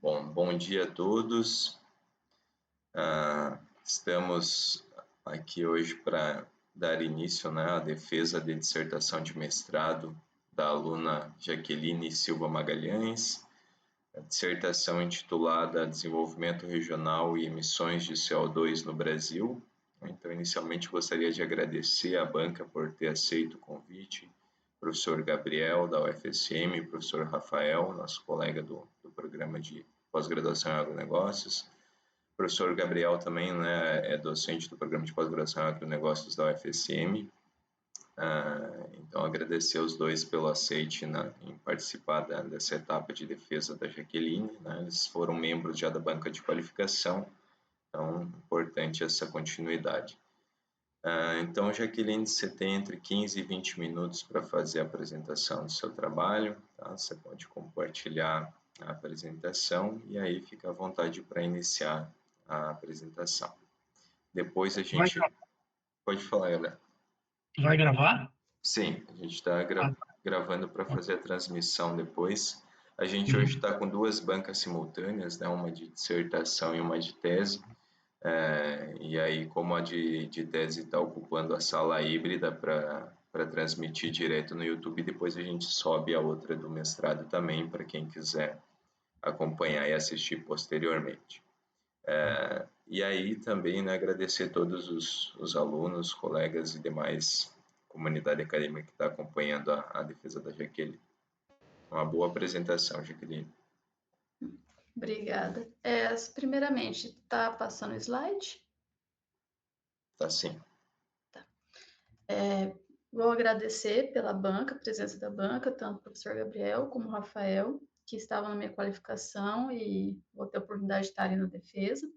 Bom dia a todos. Estamos aqui hoje para dar início, à defesa de dissertação de mestrado da aluna Jaqueline Silva Magalhães, a dissertação intitulada Desenvolvimento Regional e Emissões de CO2 no Brasil. Então, inicialmente, gostaria de agradecer à banca por ter aceito o convite, professor Gabriel, da UFSM, professor Rafael, nosso colega do programa de pós-graduação em agronegócios. O professor Gabriel também é docente do programa de pós-graduação em agronegócios da UFSM. Então, agradecer aos dois pelo aceite em participar dessa etapa de defesa da Jaqueline. Eles foram membros já da banca de qualificação, então, importante essa continuidade. Então, Jaqueline, você tem entre 15 e 20 minutos para fazer a apresentação do seu trabalho. Tá? Você pode compartilhar a apresentação e aí fica à vontade para iniciar a apresentação. Depois a gente... Pode falar, Gabriel. Vai gravar? Sim, a gente está gravando para fazer a transmissão depois. A gente hoje está com duas bancas simultâneas, uma de dissertação e uma de tese. E aí, como a de tese está ocupando a sala híbrida para transmitir direto no YouTube, depois a gente sobe a outra do mestrado também, para quem quiser acompanhar e assistir posteriormente. E aí também agradecer a todos os alunos, colegas e demais comunidade acadêmica que está acompanhando a defesa da Jaqueline. Uma boa apresentação, Jaqueline. Obrigada. Primeiramente, está passando o slide? Tá sim. Tá. Vou agradecer pela banca, a presença da banca, tanto o professor Gabriel como o Rafael, que estavam na minha qualificação e vou ter a oportunidade de estar ali na defesa.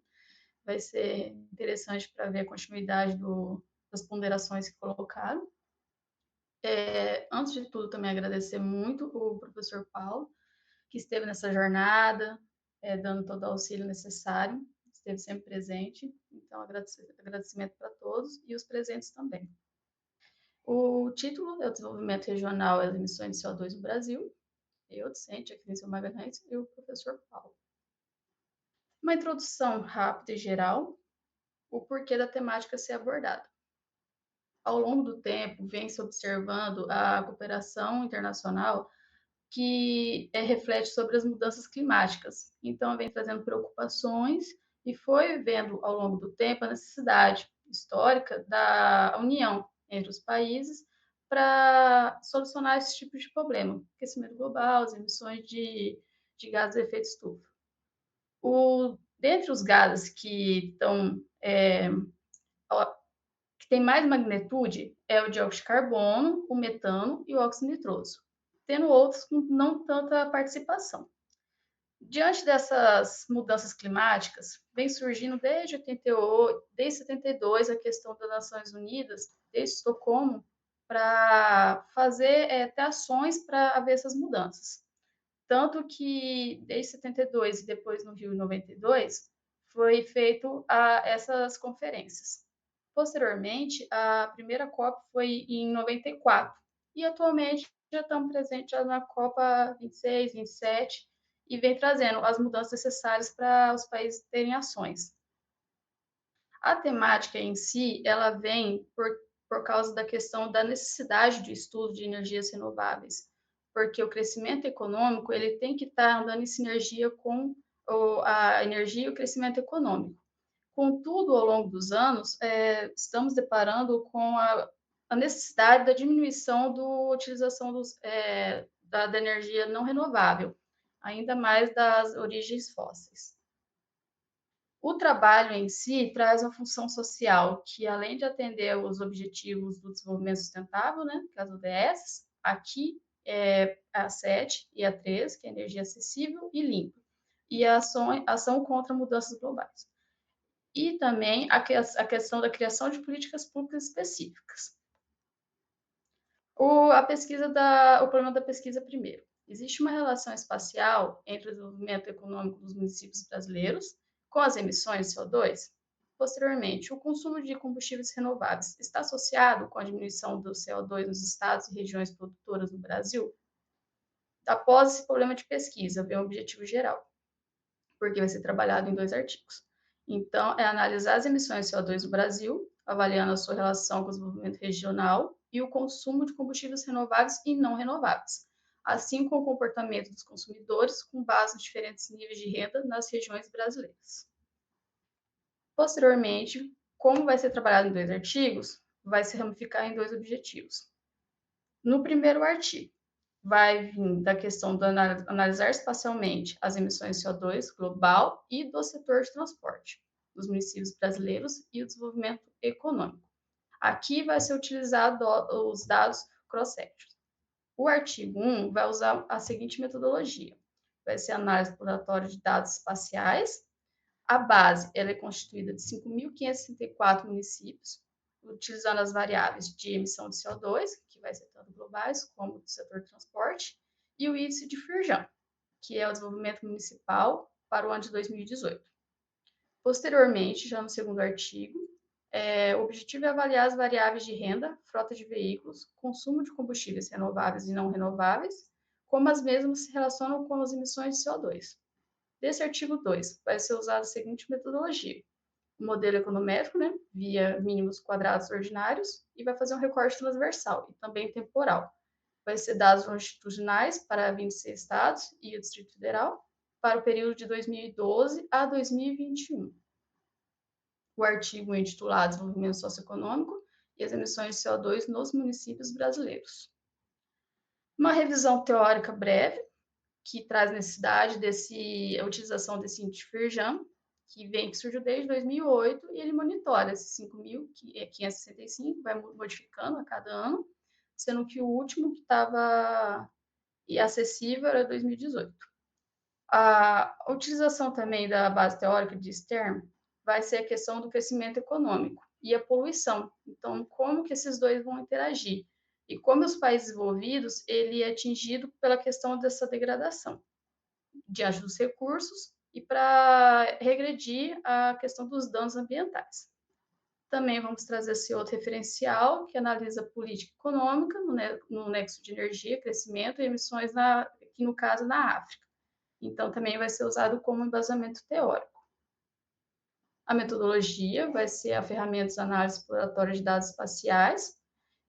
Vai ser interessante para ver a continuidade das ponderações que colocaram. Antes de tudo, também agradecer muito o professor Paulo, que esteve nessa jornada, dando todo o auxílio necessário, esteve sempre presente. Então, agradecimento para todos e os presentes também. O título é o Desenvolvimento Regional e as Emissões de CO2 no Brasil. Eu, docente, aqui em Magalhães, e o professor Paulo. Uma introdução rápida e geral, o porquê da temática ser abordada. Ao longo do tempo, vem-se observando a cooperação internacional que reflete sobre as mudanças climáticas. Então, vem trazendo preocupações e foi vendo ao longo do tempo a necessidade histórica da união entre os países para solucionar esse tipo de problema, aquecimento global, as emissões de gases de efeito estufa. Dentre os gases que tem mais magnitude é o dióxido de carbono, o metano e o óxido nitroso, tendo outros com não tanta participação. Diante dessas mudanças climáticas, vem surgindo desde 72 a questão das Nações Unidas, desde Estocolmo, para fazer até ações para haver essas mudanças. Tanto que, desde 72 e depois no Rio em 92, foi feito essas conferências. Posteriormente, a primeira COP foi em 94 e atualmente já estamos presentes na Copa 26, 27 e vem trazendo as mudanças necessárias para os países terem ações. A temática em si, ela vem por causa da questão da necessidade de estudo de energias renováveis, porque o crescimento econômico ele tem que estar andando em sinergia com a energia e o crescimento econômico. Contudo, ao longo dos anos, estamos deparando com a necessidade da diminuição da utilização da energia não renovável, ainda mais das origens fósseis. O trabalho em si traz uma função social que, além de atender os objetivos do desenvolvimento sustentável, que é as ODS, aqui é a 7 e a 3, que é energia acessível e limpa, e a ação contra mudanças globais. E também a questão da criação de políticas públicas específicas. O problema da pesquisa primeiro. Existe uma relação espacial entre o desenvolvimento econômico dos municípios brasileiros com as emissões de CO2? Posteriormente, o consumo de combustíveis renováveis está associado com a diminuição do CO2 nos estados e regiões produtoras no Brasil? Após esse problema de pesquisa, vem o objetivo geral. porque vai ser trabalhado em 2 artigos. Então, é analisar as emissões de CO2 no Brasil, avaliando a sua relação com o desenvolvimento regional e o consumo de combustíveis renováveis e não renováveis, assim como o comportamento dos consumidores com base nos diferentes níveis de renda nas regiões brasileiras. Posteriormente, como vai ser trabalhado em 2 artigos, vai se ramificar em 2 objetivos. No primeiro artigo, vai vir da questão de analisar espacialmente as emissões de CO2 global e do setor de transporte dos municípios brasileiros e o desenvolvimento econômico. Aqui vai ser utilizado os dados cross-sections. O artigo 1 vai usar a seguinte metodologia. Vai ser análise exploratória de dados espaciais. A base ela é constituída de 5.564 municípios, utilizando as variáveis de emissão de CO2, que vai ser tanto globais como do setor de transporte, e o índice de Firjan, que é o desenvolvimento municipal para o ano de 2018. Posteriormente, já no segundo artigo, o objetivo é avaliar as variáveis de renda, frota de veículos, consumo de combustíveis renováveis e não renováveis, como as mesmas se relacionam com as emissões de CO2. Desse artigo 2, vai ser usada a seguinte metodologia. O modelo econométrico, via mínimos quadrados ordinários, e vai fazer um recorte transversal e também temporal. Vai ser dados longitudinais para 26 estados e o Distrito Federal, para o período de 2012 a 2021. O artigo é intitulado Desenvolvimento Socioeconômico e as emissões de CO2 nos municípios brasileiros. Uma revisão teórica breve, que traz necessidade a utilização desse índice Firjan, que surgiu desde 2008, e ele monitora esses 5.565, vai modificando a cada ano, sendo que o último que estava acessível era 2018. A utilização também da base teórica de Stern vai ser a questão do crescimento econômico e a poluição. Então, como que esses dois vão interagir? E como os países desenvolvidos, ele é atingido pela questão dessa degradação diante dos recursos e para regredir a questão dos danos ambientais. Também vamos trazer esse outro referencial que analisa a política econômica no nexo de energia, crescimento e emissões, aqui no caso na África. Então, também vai ser usado como embasamento teórico. A metodologia vai ser a ferramenta de análise exploratória de dados espaciais,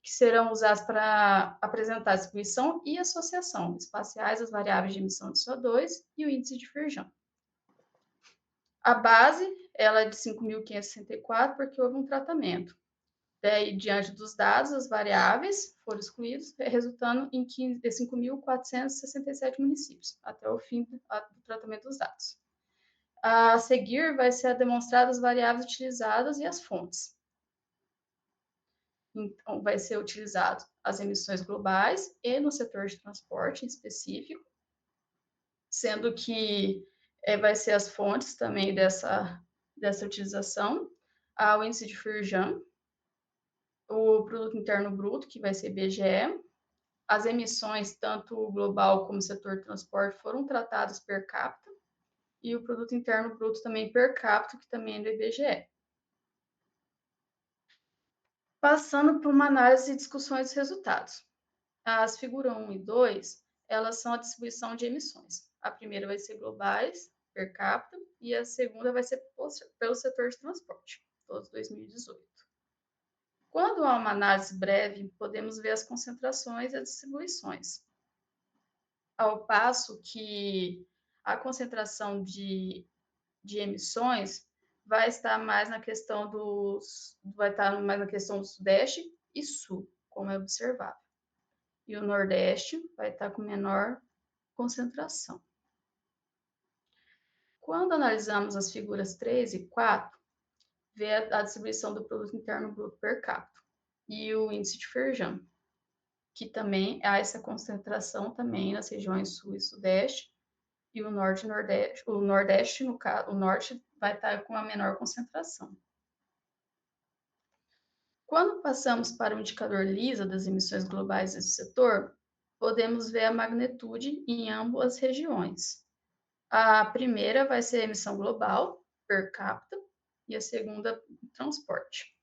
que serão usados para apresentar a distribuição e associação espaciais das variáveis de emissão de CO2 e o índice de Firjan. A base ela é de 5.564 porque houve um tratamento. Daí, diante dos dados, as variáveis foram excluídas, resultando em 5.467 municípios, até o fim do tratamento dos dados. A seguir, vai ser demonstradas as variáveis utilizadas e as fontes. Então, vai ser utilizado as emissões globais e no setor de transporte em específico, sendo que vai ser as fontes também dessa utilização, o índice de Firjan, o Produto Interno Bruto, que vai ser IBGE, as emissões, tanto global como setor de transporte, foram tratadas per capita, e o Produto Interno Bruto também per capita, que também é do IBGE. Passando por uma análise e discussões dos resultados. As figuras 1 e 2, elas são a distribuição de emissões. A primeira vai ser globais, per capita, e a segunda vai ser pelo setor de transporte, todos 2018. Quando há uma análise breve, podemos ver as concentrações e as distribuições. Ao passo que a concentração de emissões vai estar mais na questão do Sudeste e Sul, como é observável. E o Nordeste vai estar com menor concentração. Quando analisamos as figuras 3 e 4, vê a distribuição do Produto Interno Bruto per capita e o índice de Firjan, que também há essa concentração também nas regiões Sul e Sudeste, e o Norte e Nordeste. O Nordeste, no caso, o Norte vai estar com a menor concentração. Quando passamos para o indicador LISA das emissões globais desse setor, podemos ver a magnitude em ambas as regiões. A primeira vai ser a emissão global, per capita, e a segunda, transporte.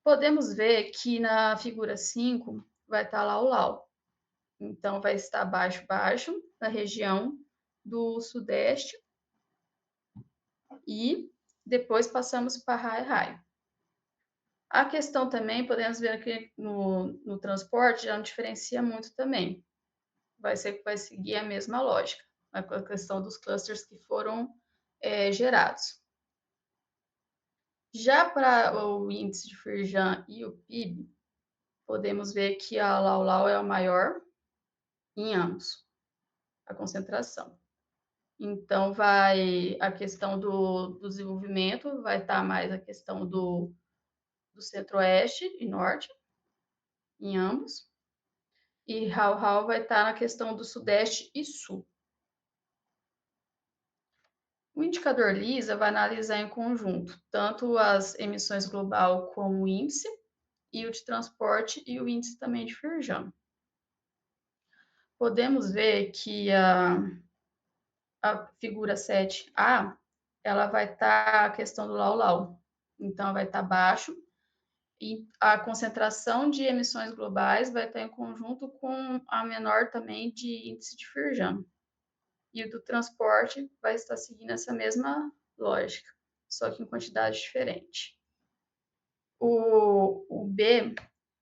Podemos ver que na figura 5 vai estar lá o Lau. Então, vai estar baixo, na região do Sudeste e depois passamos para raio-raio. A questão também, podemos ver aqui no transporte, já não diferencia muito também. Vai seguir a mesma lógica, a questão dos clusters que foram gerados. Já para o índice de Firjan e o PIB, podemos ver que a Lau-Lau é o maior em ambos, a concentração. Então, vai a questão do desenvolvimento, vai estar mais a questão do centro-oeste e norte, em ambos. E Hau-Hau vai estar na questão do sudeste e sul. O indicador LISA vai analisar em conjunto tanto as emissões global como o índice, e o de transporte e o índice também de Firjan. Podemos ver que a figura 7A, ela vai estar a questão do Lau-Lau. Então, vai estar baixo, e a concentração de emissões globais vai estar em conjunto com a menor também de índice de Firjan. E o do transporte vai estar seguindo essa mesma lógica, só que em quantidade diferente. O B,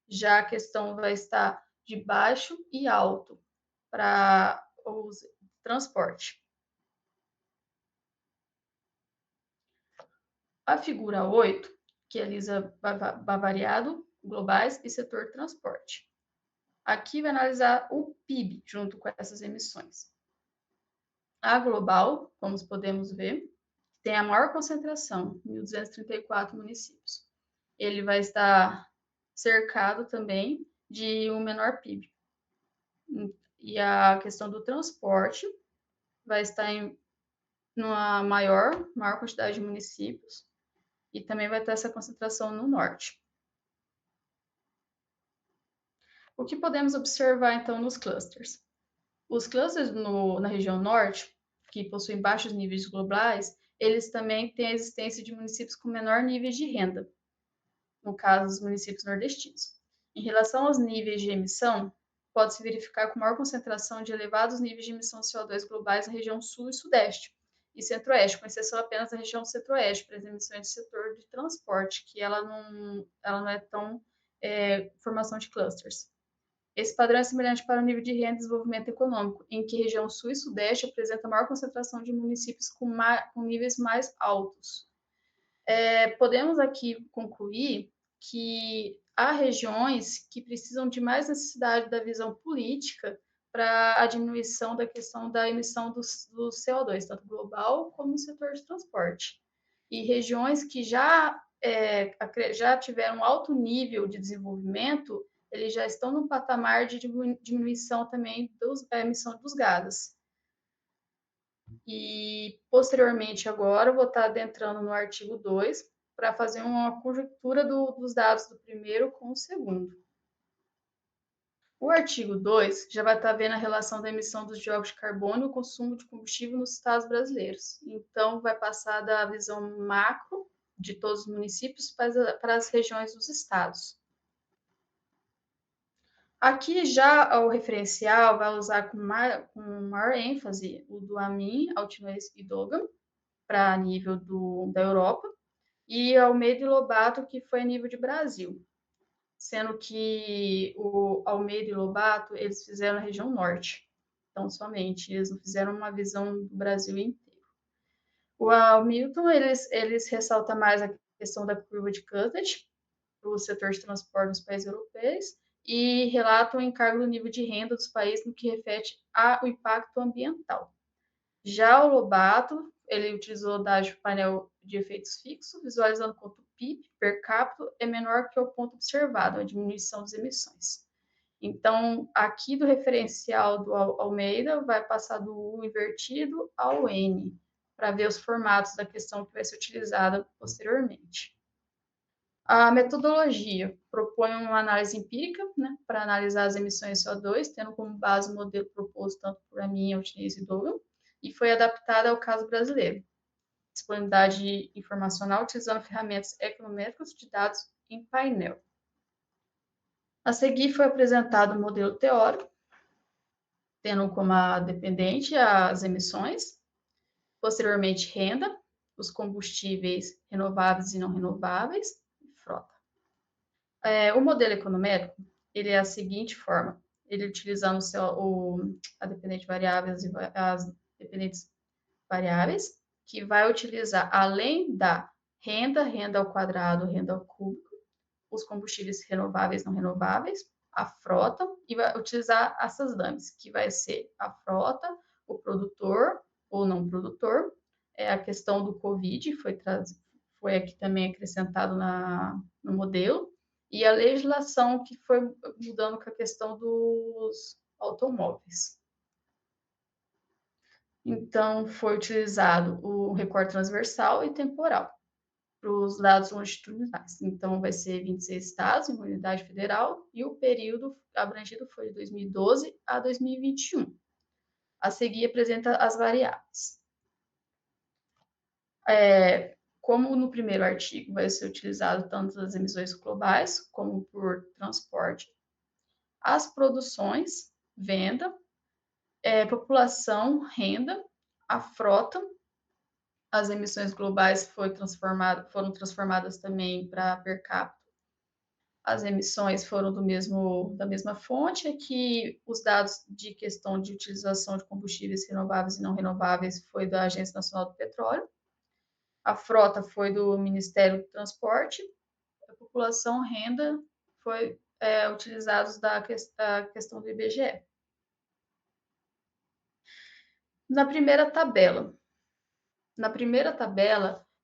já a questão vai estar de baixo e alto para o transporte. A figura 8, que analisa variado, globais e setor transporte. Aqui vai analisar o PIB junto com essas emissões. A global, como podemos ver, tem a maior concentração, 1.234 municípios. Ele vai estar cercado também de um menor PIB. E a questão do transporte vai estar em uma maior quantidade de municípios, e também vai ter essa concentração no norte. O que podemos observar, então, nos clusters? Os clusters na região norte, que possuem baixos níveis globais, eles também têm a existência de municípios com menor nível de renda, no caso, os municípios nordestinos. Em relação aos níveis de emissão, pode-se verificar com maior concentração de elevados níveis de emissão de CO2 globais na região sul e sudeste, e centro-oeste, com exceção apenas da região centro-oeste, para as emissões do setor de transporte, que ela não é tão formação de clusters. Esse padrão é semelhante para o nível de renda e desenvolvimento econômico, em que a região sul e sudeste apresenta maior concentração de municípios com níveis mais altos. Podemos aqui concluir que há regiões que precisam de mais necessidade da visão política para a diminuição da questão da emissão do CO2, tanto global como no setor de transporte. E regiões que já tiveram alto nível de desenvolvimento, eles já estão no patamar de diminuição também da emissão dos gases. E, posteriormente, agora, eu vou estar adentrando no artigo 2 para fazer uma conjuntura dos dados do primeiro com o segundo. O artigo 2 já vai estar vendo a relação da emissão dos dióxidos de carbono e o consumo de combustível nos estados brasileiros. Então, vai passar da visão macro de todos os municípios para as regiões dos estados. Aqui já o referencial vai usar com maior ênfase o do Amin, Altinois e Dogan, para nível da Europa, e Almeida e Lobato, que foi a nível de Brasil, sendo que o Almeida e Lobato, eles fizeram na região norte, então somente, eles não fizeram uma visão do Brasil inteiro. O Hamilton, eles ressaltam mais a questão da curva de Cuttage para o setor de transporte nos países europeus, e relatam o encargo do nível de renda dos países no que refere ao impacto ambiental. Já o Lobato, ele utilizou dados de painel de efeitos fixos, visualizando quanto o PIB per capita é menor que o ponto observado, a diminuição das emissões. Então, aqui do referencial do Almeida, vai passar do U invertido ao N, para ver os formatos da questão que vai ser utilizada posteriormente. A metodologia propõe uma análise empírica, né, para analisar as emissões de CO2, tendo como base o modelo proposto tanto por Amin, Altinois e Dogan, e foi adaptada ao caso brasileiro. Disponibilidade informacional utilizando ferramentas econométricas de dados em painel. A seguir foi apresentado o modelo teórico, tendo como dependente as emissões, posteriormente renda, os combustíveis renováveis e não renováveis, frota. O modelo econométrico, ele é a seguinte forma, ele utilizando as dependentes variáveis, que vai utilizar, além da renda ao quadrado, renda ao cúbico, os combustíveis renováveis e não renováveis, a frota, e vai utilizar essas dummies, que vai ser a frota, o produtor ou não produtor, a questão do Covid, foi aqui também acrescentado no modelo, e a legislação que foi mudando com a questão dos automóveis. Então, foi utilizado o recorte transversal e temporal para os dados longitudinais. Então, vai ser 26 estados em uma unidade federal e o período abrangido foi de 2012 a 2021. A seguir, apresenta as variáveis. Como no primeiro artigo vai ser utilizado tanto as emissões globais como por transporte, as produções, venda, população, renda, a frota, as emissões globais foram transformadas também para per capita. As emissões foram da mesma fonte, aqui os dados de questão de utilização de combustíveis renováveis e não renováveis foi da Agência Nacional do Petróleo. A frota foi do Ministério do Transporte, a população, renda, foi utilizados da questão do IBGE. Na primeira tabela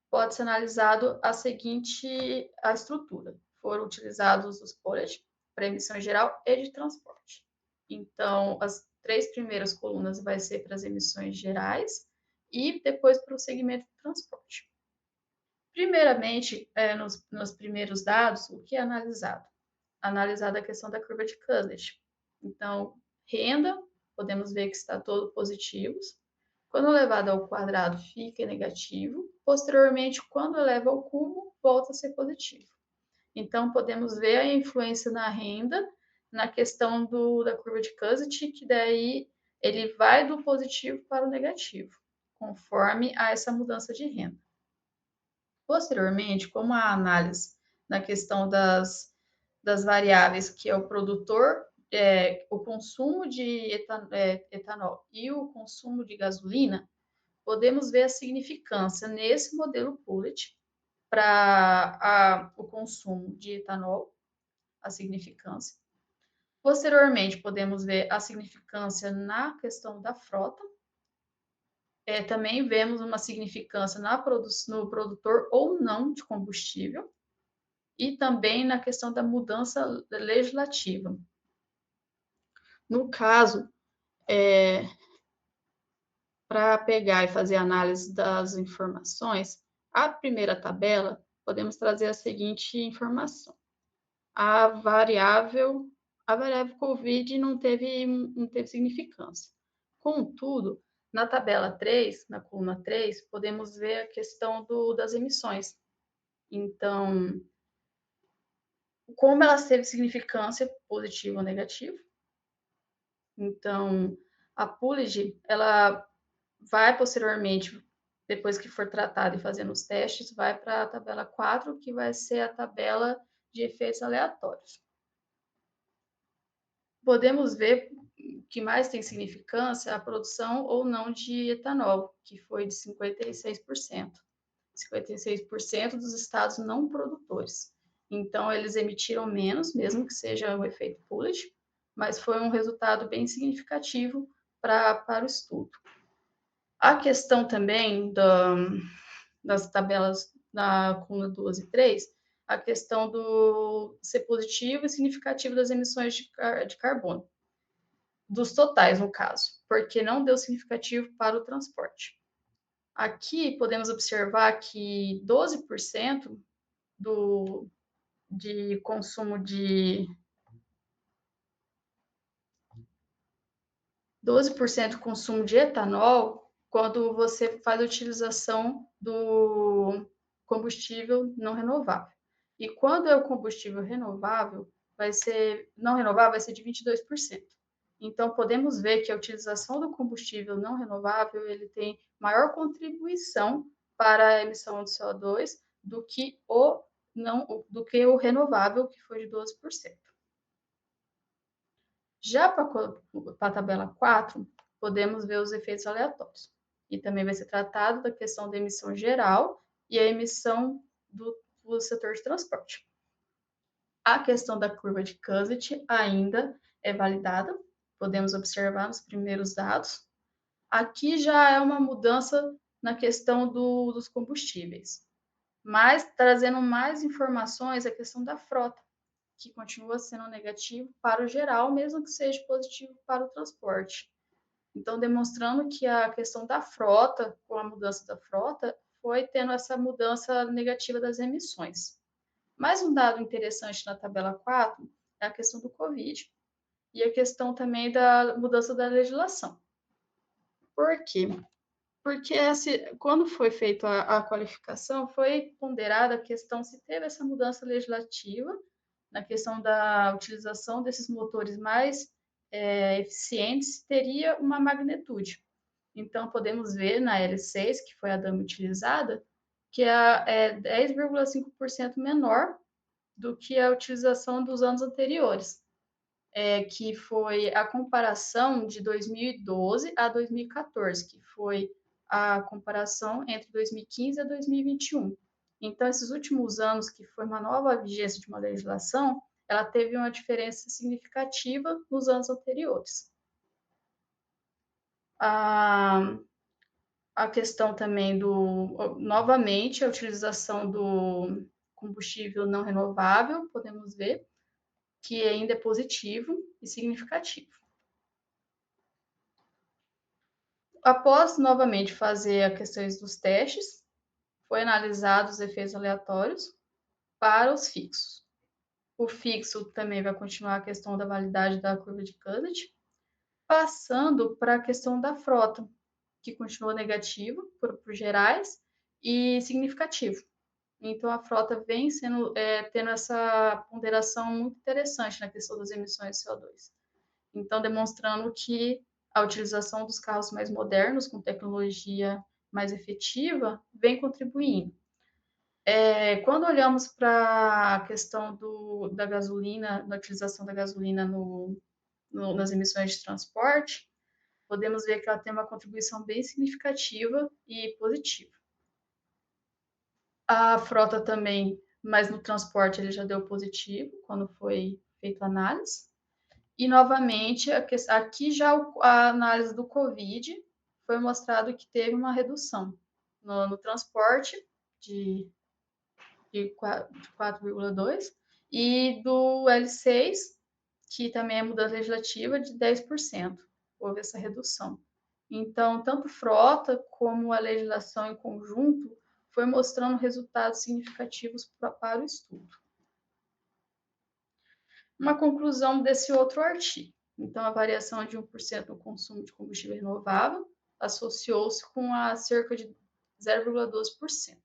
pode ser analisado a estrutura. Foram utilizados os bullets para emissão geral e de transporte. Então, as 3 primeiras colunas vai ser para as emissões gerais e depois para o segmento de transporte. Primeiramente, nos primeiros dados, o que é analisado? Analisada a questão da curva de Kazet. Então, renda, podemos ver que está todo positivos. Quando elevado ao quadrado, fica negativo. Posteriormente, quando eleva ao cubo, volta a ser positivo. Então, podemos ver a influência na renda, na questão da curva de Kazet, que daí ele vai do positivo para o negativo, conforme a essa mudança de renda. Posteriormente, como a análise na questão das variáveis, que é o produtor, o consumo de etanol e o consumo de gasolina, podemos ver a significância nesse modelo Pullet para o consumo de etanol, a significância. Posteriormente, podemos ver a significância na questão da frota. Também vemos uma significância no produtor ou não de combustível e também na questão da mudança legislativa. No caso, para pegar e fazer análise das informações, a primeira tabela, podemos trazer a seguinte informação. A variável Covid não teve significância. Contudo, na tabela 3, na coluna 3, podemos ver a questão das emissões. Então, como ela teve significância positiva ou negativa. Então, a Pullet, ela vai posteriormente, depois que for tratada e fazendo os testes, vai para a tabela 4, que vai ser a tabela de efeitos aleatórios. Podemos ver que mais tem significância a produção ou não de etanol, que foi de 56%. 56% dos estados não produtores. Então, eles emitiram menos, mesmo que seja o efeito Pullet, mas foi um resultado bem significativo para o estudo. A questão também das tabelas na coluna 2 e 3, a questão do ser positivo e significativo das emissões de carbono, dos totais, no caso, porque não deu significativo para o transporte. Aqui podemos observar que 12% de consumo de 12% consumo de etanol quando você faz a utilização do combustível não renovável. E quando é o combustível renovável, vai ser de 22%. Então, podemos ver que a utilização do combustível não renovável, ele tem maior contribuição para a emissão de CO2 do que o renovável, que foi de 12%. Já para a tabela 4, podemos ver os efeitos aleatórios. E também vai ser tratado da questão da emissão geral e a emissão do setor de transporte. A questão da curva de Cousins ainda é validada, podemos observar nos primeiros dados. Aqui já é uma mudança na questão dos combustíveis, mas trazendo mais informações a questão da frota, que continua sendo negativo para o geral, mesmo que seja positivo para o transporte. Então, demonstrando que a questão da frota, com a mudança da frota, foi tendo essa mudança negativa das emissões. Mais um dado interessante na tabela 4 é a questão do Covid e a questão também da mudança da legislação. Por quê? Porque quando foi feita a qualificação, foi ponderada a questão se teve essa mudança legislativa na questão da utilização desses motores mais eficientes, teria uma magnitude. Então, podemos ver na L6, que foi a dama utilizada, que é 10,5% menor do que a utilização dos anos anteriores, que foi a comparação de 2012 a 2014, que foi a comparação entre 2015 a 2021. Então, esses últimos anos, que foi uma nova vigência de uma legislação, ela teve uma diferença significativa nos anos anteriores. A questão também novamente, a utilização do combustível não renovável, podemos ver que ainda é positivo e significativo. Após novamente fazer as questões dos testes, foi analisado os efeitos aleatórios para os fixos. O fixo também vai continuar a questão da validade da curva de Cousins, passando para a questão da frota, que continua negativa por gerais e significativo. Então, a frota vem tendo essa ponderação muito interessante na questão das emissões de CO2. Então, demonstrando que a utilização dos carros mais modernos, com tecnologia mais efetiva, vem contribuindo. Quando olhamos para a questão da gasolina, da utilização da gasolina nas emissões de transporte, podemos ver que ela tem uma contribuição bem significativa e positiva. A frota também, mas no transporte ele já deu positivo quando foi feita a análise. E, novamente, aqui já a análise do Covid foi mostrado que teve uma redução no transporte de 4,2% e do L6, que também é mudança legislativa, de 10%. Houve essa redução. Então, tanto frota como a legislação em conjunto foi mostrando resultados significativos para o estudo. Uma conclusão desse outro artigo. Então, a variação de 1% no consumo de combustível renovável associou-se com a cerca de 0,12%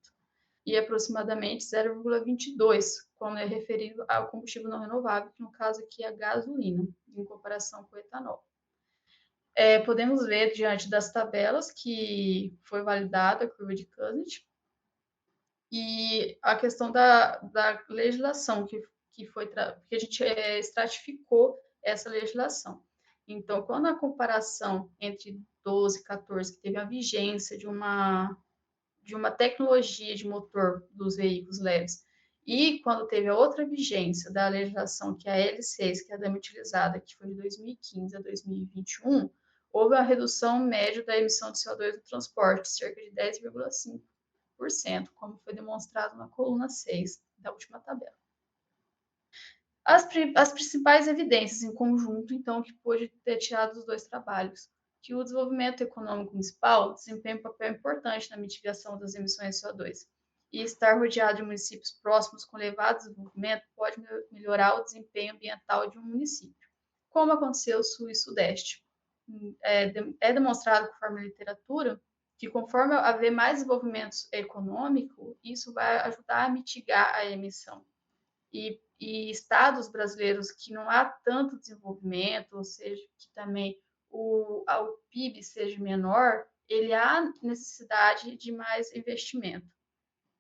e aproximadamente 0,22% quando é referido ao combustível não renovável, que no caso aqui é a gasolina, em comparação com o etanol. Podemos ver diante das tabelas que foi validada a curva de Cousins e a questão da legislação que a gente estratificou essa legislação. Então, quando a comparação entre 12 e 14, que teve a vigência de uma tecnologia de motor dos veículos leves, e quando teve a outra vigência da legislação, que é a L6, que é a dama utilizada, que foi de 2015 a 2021, houve uma redução média da emissão de CO2 no transporte, cerca de 10,5%, como foi demonstrado na coluna 6 da última tabela. As principais evidências em conjunto, então, que pôde ter tirado dos dois trabalhos, que o desenvolvimento econômico municipal desempenha um papel importante na mitigação das emissões de CO2, e estar rodeado de municípios próximos com elevado desenvolvimento pode melhorar o desempenho ambiental de um município, como aconteceu no Sul e Sudeste. É demonstrado, conforme a literatura, que conforme haver mais desenvolvimento econômico, isso vai ajudar a mitigar a emissão. E estados brasileiros que não há tanto desenvolvimento, ou seja, que também o PIB seja menor, ele há necessidade de mais investimento.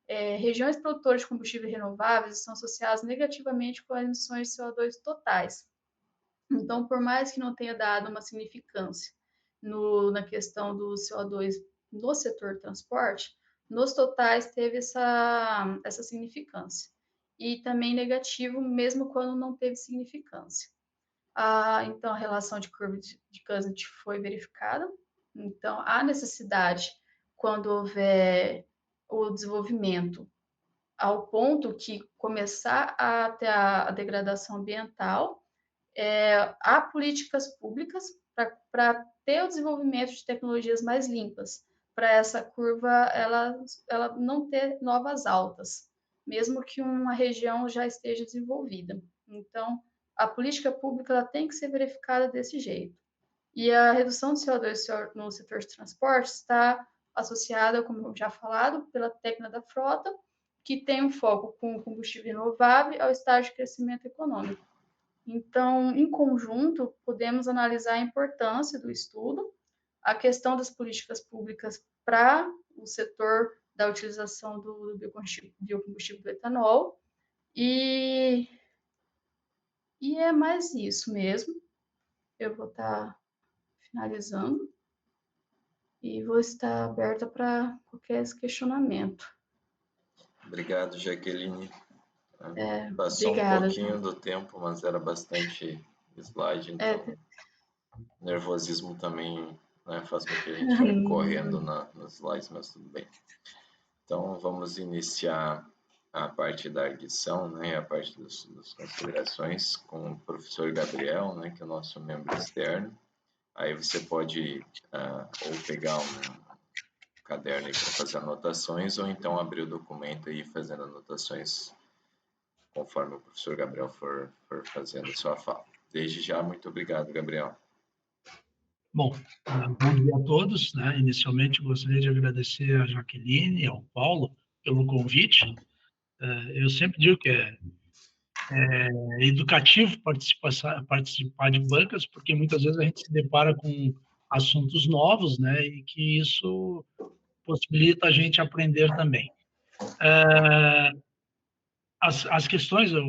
Regiões produtoras de combustíveis renováveis estão associadas negativamente com as emissões de CO2 totais. Então, por mais que não tenha dado uma significância na questão do CO2 no setor transporte, nos totais teve essa significância. E também negativo, mesmo quando não teve significância. Então, a relação de curva de Cousins foi verificada. Então, há necessidade, quando houver o desenvolvimento, ao ponto que começar a ter a degradação ambiental, há políticas públicas para ter o desenvolvimento de tecnologias mais limpas, para essa curva ela não ter novas altas, mesmo que uma região já esteja desenvolvida. Então, a política pública ela tem que ser verificada desse jeito. E a redução do CO2 no setor de transporte está associada, como eu já falado, pela técnica da frota, que tem um foco com o combustível renovável ao estágio de crescimento econômico. Então, em conjunto, podemos analisar a importância do estudo, a questão das políticas públicas para o setor da utilização do biocombustível do etanol, e é mais isso mesmo. Eu vou estar finalizando e vou estar aberta para qualquer questionamento. Obrigado, Jaqueline. Passou Obrigada. Um pouquinho do tempo, mas era bastante slide, então nervosismo também, né, faz com que a gente vai correndo nos slides, mas tudo bem. Então, vamos iniciar a parte da arguição, né, a parte das considerações com o professor Gabriel, né, que é o nosso membro externo. Aí você pode ou pegar um caderno para fazer anotações, ou então abrir o documento e ir fazendo anotações conforme o professor Gabriel for fazendo a sua fala. Desde já, muito obrigado, Gabriel. Bom, bom dia a todos, né? Inicialmente, gostaria de agradecer a Jaqueline e ao Paulo pelo convite. Eu sempre digo que é educativo participar de bancas, porque muitas vezes a gente se depara com assuntos novos, né? E que isso possibilita a gente aprender também. As questões, eu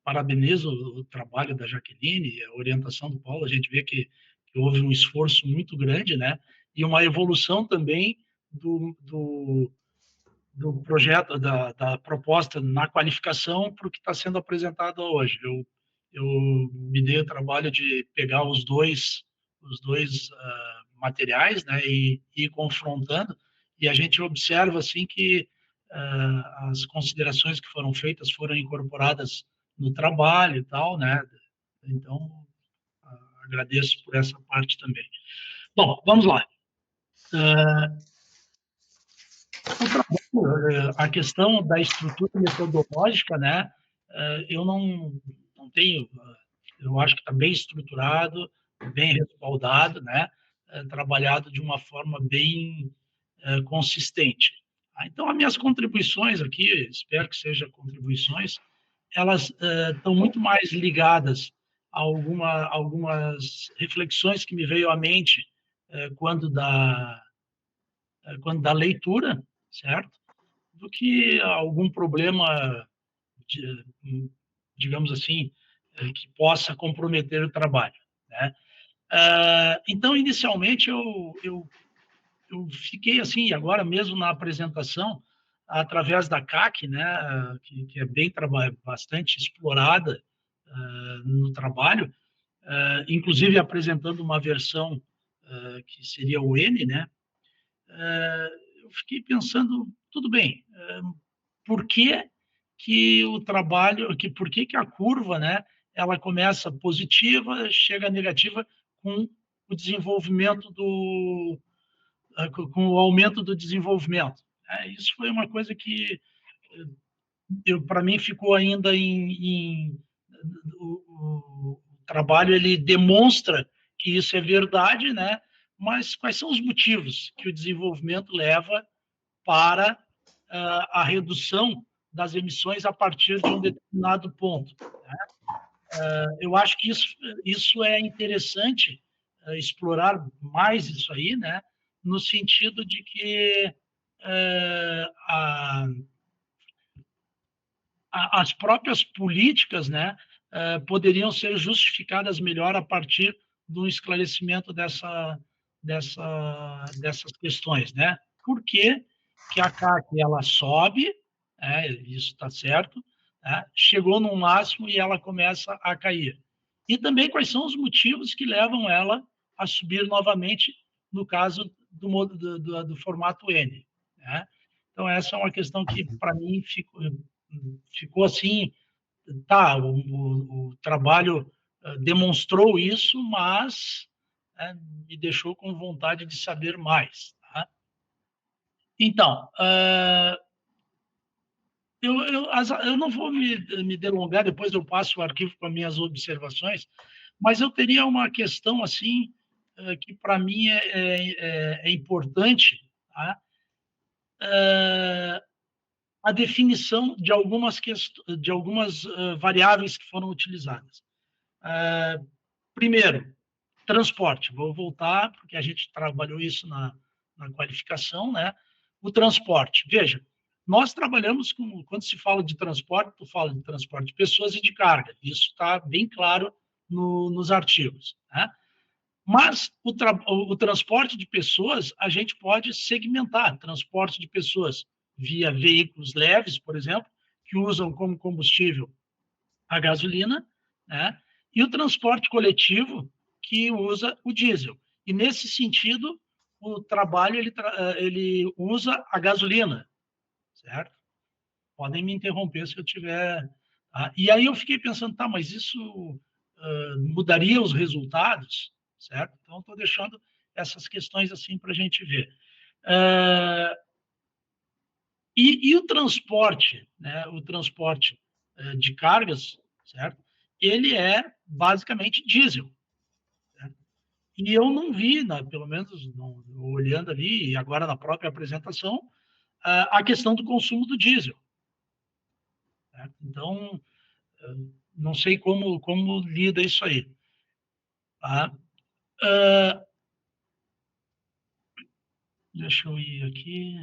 parabenizo o trabalho da Jaqueline, a orientação do Paulo, a gente vê que houve um esforço muito grande, né? E uma evolução também do projeto, da proposta na qualificação para o que está sendo apresentado hoje. Eu me dei o trabalho de pegar os dois materiais, né, e ir confrontando, e a gente observa assim que as considerações que foram feitas foram incorporadas no trabalho e tal, né? Então, agradeço por essa parte também. Bom, vamos lá. A questão da estrutura metodológica, né? Eu não tenho, eu acho que está bem estruturado, bem respaldado, né? Trabalhado de uma forma bem consistente. Então, as minhas contribuições aqui, espero que sejam contribuições, elas estão muito mais ligadas a algumas reflexões que me veio à mente quando da leitura, certo? Do que algum problema, digamos assim, que possa comprometer o trabalho, né? Então, inicialmente, eu fiquei assim, agora mesmo na apresentação, através da CAC, né, que é bastante explorada no trabalho, inclusive apresentando uma versão que seria o N, né, eu fiquei pensando, tudo bem, por que o trabalho, por que a curva, né, ela começa positiva, chega negativa com o desenvolvimento com o aumento do desenvolvimento. Isso foi uma coisa que para mim ficou ainda o trabalho ele demonstra que isso é verdade, né? Mas quais são os motivos que o desenvolvimento leva para a redução das emissões a partir de um determinado ponto, né? Eu acho que isso é interessante explorar mais isso aí, né? no sentido de que as próprias políticas, né, poderiam ser justificadas melhor a partir do esclarecimento dessas questões, né? Por que a CAC ela sobe, isso está certo, né? Chegou no máximo e ela começa a cair. E também quais são os motivos que levam ela a subir novamente no caso do formato N, né? Então, essa é uma questão que, para mim, ficou assim, tá, o trabalho demonstrou isso, mas me deixou com vontade de saber mais. Tá? Então, eu não vou me delongar, depois eu passo o arquivo com as minhas observações, mas eu teria uma questão assim que para mim é importante, tá? A definição de algumas variáveis que foram utilizadas. Primeiro, transporte. Vou voltar, porque a gente trabalhou isso na qualificação, né? O transporte. Veja, nós trabalhamos com, quando se fala de transporte, tu fala de transporte de pessoas e de carga. Isso está bem claro nos artigos, né? Mas o transporte de pessoas, a gente pode segmentar. Transporte de pessoas via veículos leves, por exemplo, que usam como combustível a gasolina, né? E o transporte coletivo, que usa o diesel. E, nesse sentido, o trabalho ele usa a gasolina, certo? Podem me interromper se eu tiver... E aí eu fiquei pensando, tá, mas isso mudaria os resultados, certo? Então, estou deixando essas questões assim para a gente ver. E o transporte, né? O transporte de cargas, certo? Ele é basicamente diesel. Certo? E eu não vi, pelo menos não, olhando ali, e agora na própria apresentação, a questão do consumo do diesel. Certo? Então, não sei como lida isso aí. Tá? Deixa eu ir aqui.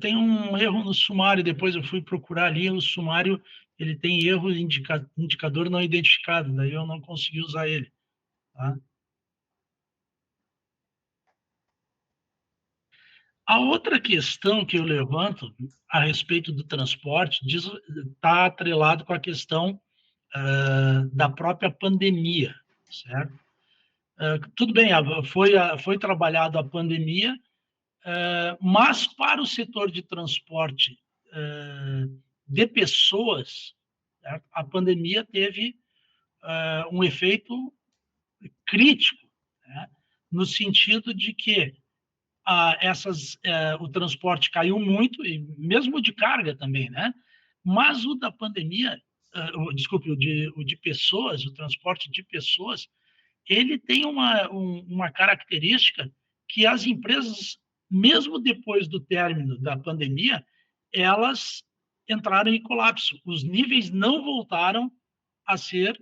Tem um erro no sumário, depois eu fui procurar ali, o sumário ele tem erro indicador não identificado, daí eu não consegui usar ele. Tá? A outra questão que eu levanto a respeito do transporte está atrelado com a questão da própria pandemia, certo? Tudo bem, foi trabalhado a pandemia, mas para o setor de transporte de pessoas, certo? A pandemia teve um efeito crítico, né? No sentido de que o transporte caiu muito, e mesmo de carga também, né? Mas o da pandemia, desculpe, o de pessoas, o transporte de pessoas, ele tem uma característica que as empresas, mesmo depois do término da pandemia, elas entraram em colapso. Os níveis não voltaram a ser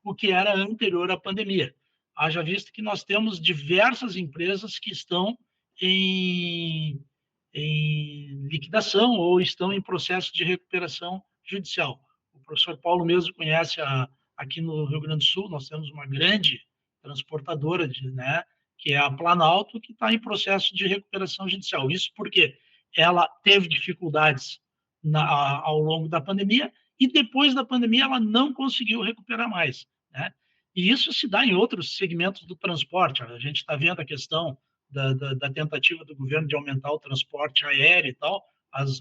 o que era anterior à pandemia. Haja visto que nós temos diversas empresas que estão em liquidação ou estão em processo de recuperação judicial. O professor Paulo mesmo conhece aqui no Rio Grande do Sul, nós temos uma grande transportadora, né, que é a Planalto, que está em processo de recuperação judicial. Isso porque ela teve dificuldades ao longo da pandemia e depois da pandemia ela não conseguiu recuperar mais, né? E isso se dá em outros segmentos do transporte. A gente está vendo a questão da tentativa do governo de aumentar o transporte aéreo e tal, as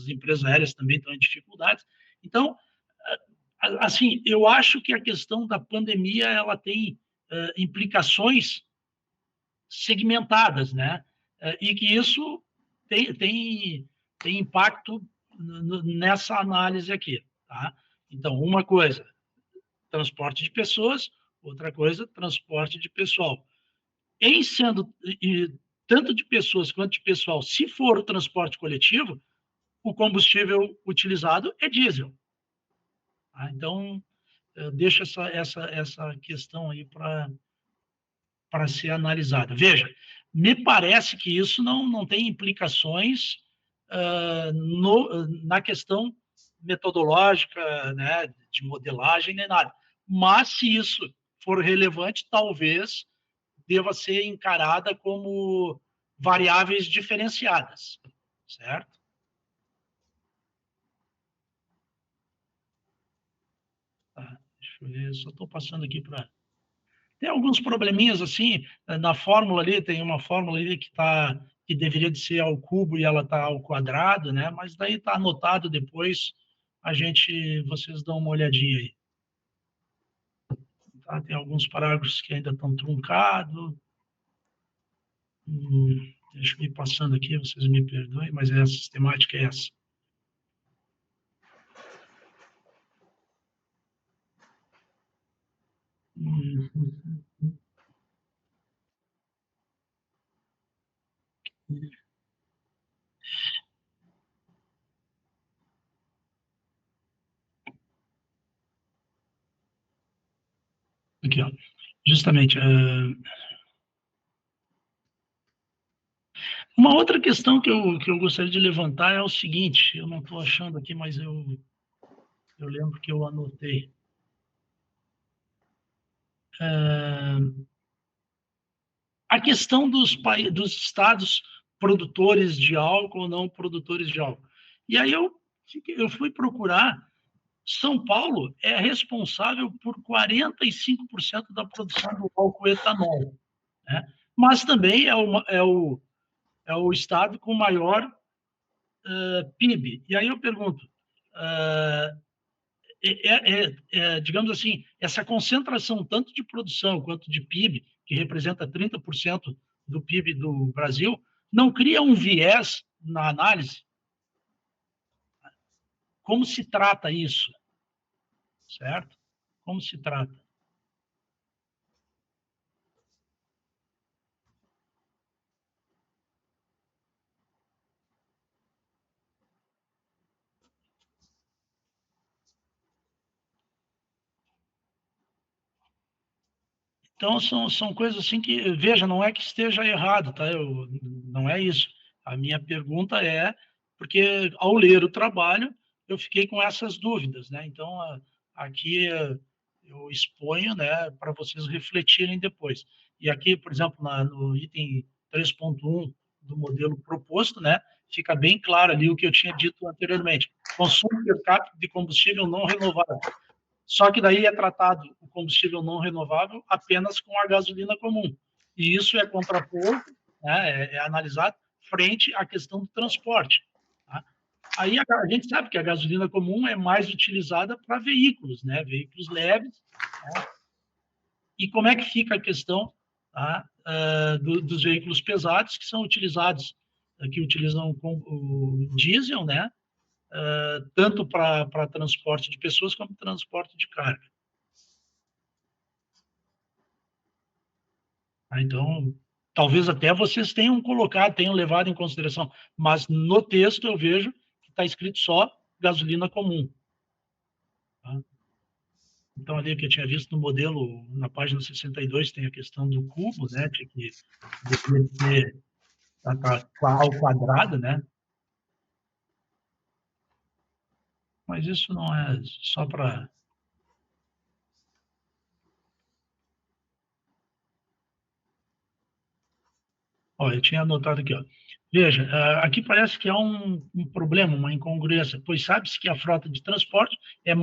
empresas aéreas também estão em dificuldades. Então, assim, eu acho que a questão da pandemia ela tem implicações segmentadas, né? E que isso tem impacto nessa análise aqui, tá? Então, uma coisa, transporte de pessoas, outra coisa, transporte de pessoal. Em sendo tanto de pessoas quanto de pessoal, se for o transporte coletivo, o combustível utilizado é diesel. Tá? Então, eu deixo essa questão aí para para ser analisada. Veja, me parece que isso não tem implicações na questão metodológica, né, de modelagem, nem nada. Mas, se isso for relevante, talvez deva ser encarada como variáveis diferenciadas, certo? Tá, deixa eu ver, só estou passando aqui para... Tem alguns probleminhas assim, na fórmula ali, tem uma fórmula ali que deveria de ser ao cubo e ela está ao quadrado, né? Mas daí está anotado depois, vocês dão uma olhadinha aí. Tá? Tem alguns parágrafos que ainda estão truncados. Deixa eu ir passando aqui, vocês me perdoem, mas a sistemática é essa. Aqui, ó. Justamente. Uma outra questão que eu gostaria de levantar é o seguinte, eu não estou achando aqui, mas eu lembro que eu anotei. A questão dos estados produtores de álcool ou não produtores de álcool. E aí eu fui procurar, São Paulo é responsável por 45% da produção do álcool etanol, né? Mas também é o estado com maior PIB. E aí eu pergunto, digamos assim, essa concentração tanto de produção quanto de PIB, que representa 30% do PIB do Brasil, não cria um viés na análise? Como se trata isso? Certo? Como se trata? Então, são coisas assim que, veja, não é que esteja errado, tá? Não é isso. A minha pergunta é, porque ao ler o trabalho, eu fiquei com essas dúvidas, né? Então, aqui eu exponho, né, para vocês refletirem depois. E aqui, por exemplo, no item 3.1 do modelo proposto, né, fica bem claro ali o que eu tinha dito anteriormente. Consumo per capita de combustível não renovável. Só que daí é tratado o combustível não renovável apenas com a gasolina comum. E isso é contraposto, né, é analisado frente à questão do transporte. Tá? Aí a gente sabe que a gasolina comum é mais utilizada para veículos, né, veículos leves. Né? E como é que fica a questão, tá, dos veículos pesados que são utilizados, que utilizam o diesel, né, tanto para transporte de pessoas como transporte de carga. Então, talvez até vocês tenham colocado, tenham levado em consideração, mas no texto eu vejo que está escrito só gasolina comum. Tá? Então, ali que eu tinha visto no modelo, na página 62, tem a questão do cubo, né, que deveria ser ao quadrado, né? Mas isso não é só para... Ó, eu tinha anotado aqui, ó. Veja, aqui parece que há um problema, uma incongruência, pois sabe-se que a frota de transporte é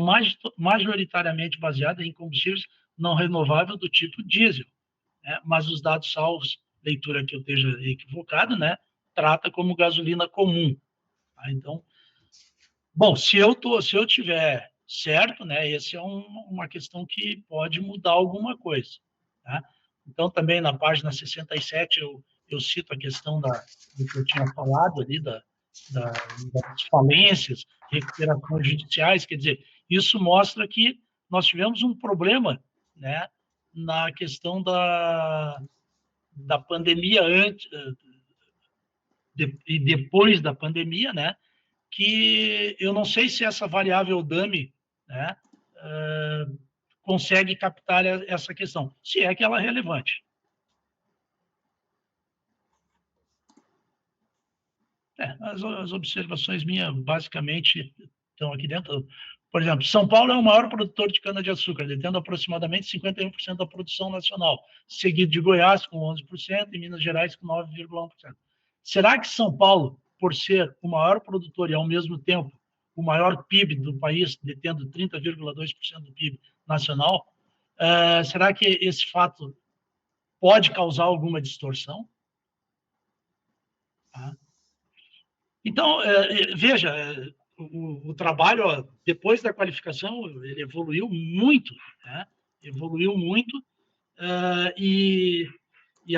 majoritariamente baseada em combustíveis não renováveis do tipo diesel, né? Mas os dados salvos, leitura que eu esteja equivocado, né, trata como gasolina comum. Tá? Então, bom, se eu tiver certo, né, essa é uma questão que pode mudar alguma coisa. Tá? Então, também na página 67, eu cito a questão do que eu tinha falado ali, das falências, recuperações judiciais, quer dizer, isso mostra que nós tivemos um problema, né, na questão da pandemia e depois da pandemia, né, que eu não sei se essa variável dummy, né, consegue captar essa questão, se é que ela é relevante. As observações minhas, basicamente, estão aqui dentro. Por exemplo, São Paulo é o maior produtor de cana-de-açúcar, detendo aproximadamente 51% da produção nacional, seguido de Goiás, com 11%, e Minas Gerais, com 9,1%. Será que São Paulo, por ser o maior produtor e, ao mesmo tempo, o maior PIB do país, detendo 30,2% do PIB nacional, será que esse fato pode causar alguma distorção? Tá? Então, veja, o trabalho, depois da qualificação, ele evoluiu muito, né? Evoluiu muito, e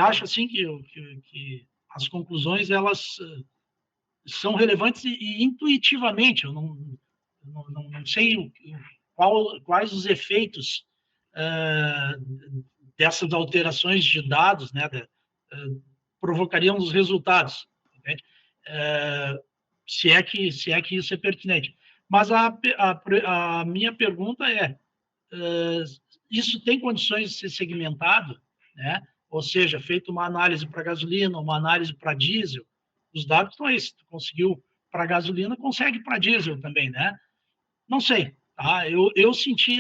acho assim que as conclusões, elas são relevantes e intuitivamente, eu não sei quais os efeitos dessas alterações de dados, né, provocariam os resultados, entende? Se é que isso é pertinente. Mas a minha pergunta é, isso tem condições de ser segmentado, né? Ou seja, feito uma análise para gasolina, uma análise para diesel, os dados são esses. Tu conseguiu para gasolina, consegue para diesel também, né? Não sei, tá? Eu senti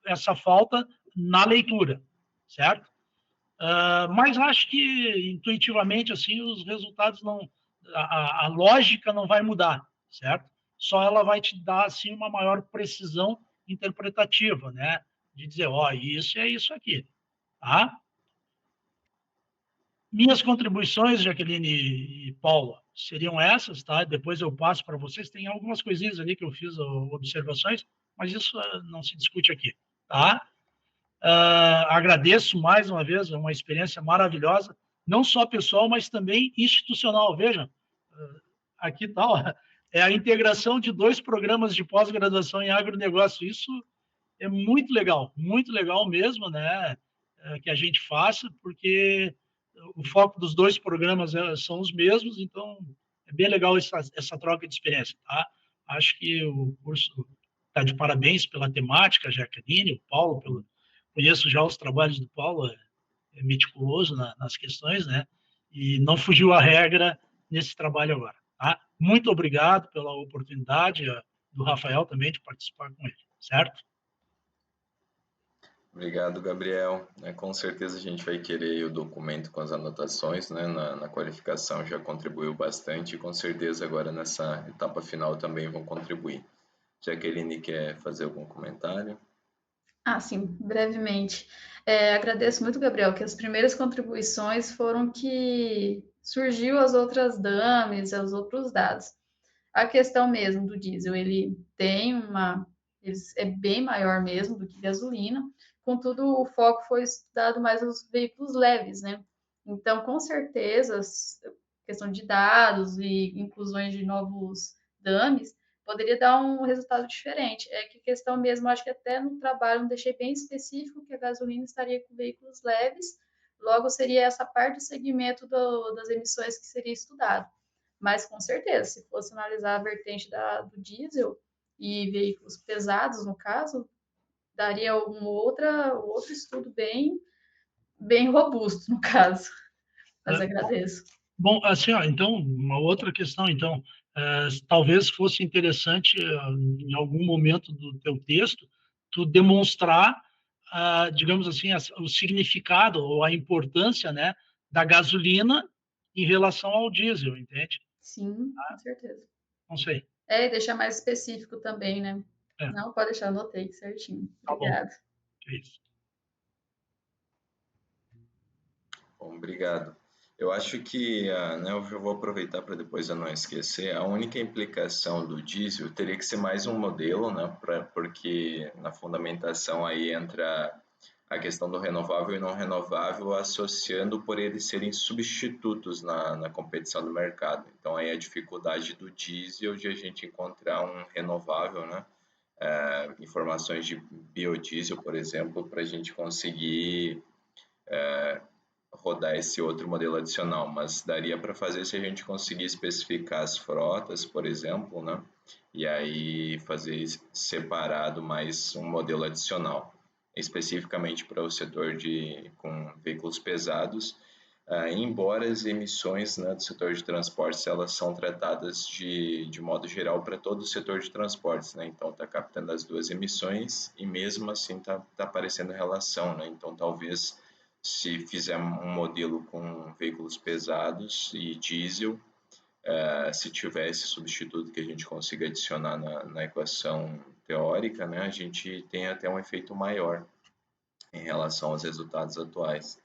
essa falta na leitura, certo? Mas acho que intuitivamente assim os resultados não, a lógica não vai mudar, certo? Só ela vai te dar assim uma maior precisão interpretativa, né? De dizer, ó, isso é isso aqui, tá? Minhas contribuições, Jaqueline e Paula, seriam essas, tá? Depois eu passo para vocês. Tem algumas coisinhas ali que eu fiz observações, mas isso não se discute aqui, tá? Agradeço mais uma vez, é uma experiência maravilhosa, não só pessoal, mas também institucional. Vejam, aqui tá, é a integração de 2 programas de pós-graduação em agronegócio. Isso é muito legal mesmo, né? Que a gente faça, porque o foco dos 2 programas são os mesmos, então é bem legal essa troca de experiência, tá? Acho que o curso está de parabéns pela temática, Jaqueline, o Paulo, conheço já os trabalhos do Paulo, é meticuloso nas questões, né? E não fugiu à regra nesse trabalho agora, tá? Muito obrigado pela oportunidade do Rafael também de participar com ele, certo? Obrigado, Gabriel. Com certeza a gente vai querer o documento com as anotações, né? Na qualificação já contribuiu bastante e com certeza agora nessa etapa final também vão contribuir. Jaqueline quer fazer algum comentário? Sim, brevemente. Agradeço muito, Gabriel, que as primeiras contribuições foram que surgiu as outras dummies, os outros dados. A questão mesmo do diesel, ele é bem maior mesmo do que gasolina, contudo, o foco foi estudado mais nos veículos leves, né? Então, com certeza, questão de dados e inclusões de novos dummies, poderia dar um resultado diferente. É que questão mesmo, acho que até no trabalho não deixei bem específico que a gasolina estaria com veículos leves, logo seria essa parte do segmento das emissões que seria estudado. Mas com certeza, se fosse analisar a vertente do diesel e veículos pesados, no caso, daria outro estudo bem robusto, no caso. Mas agradeço. Bom, assim, então, uma outra questão, então, talvez fosse interessante, em algum momento do teu texto, tu demonstrar, digamos assim, o significado ou a importância, né, da gasolina em relação ao diesel, entende? Sim, com certeza. Não sei. E deixar mais específico também, né? É. Não, pode deixar, anotei certinho. Tá Obrigada. Bom. É isso. Bom, obrigado. Eu acho que, né, eu já vou aproveitar para depois eu não esquecer, a única implicação do diesel teria que ser mais um modelo, né, porque na fundamentação aí entra a questão do renovável e não renovável, associando por eles serem substitutos na competição do mercado. Então aí a dificuldade do diesel de a gente encontrar um renovável, né, informações de biodiesel, por exemplo, para a gente conseguir rodar esse outro modelo adicional, mas daria para fazer se a gente conseguir especificar as frotas, por exemplo, né? E aí fazer separado mais um modelo adicional, especificamente para o setor com veículos pesados. embora as emissões, né, do setor de transportes elas são tratadas de modo geral para todo o setor de transportes, né? Então está captando as duas emissões e mesmo assim está aparecendo relação, né? Então talvez se fizer um modelo com veículos pesados e diesel, se tiver esse substituto que a gente consiga adicionar na equação teórica, né, a gente tem até um efeito maior em relação aos resultados atuais.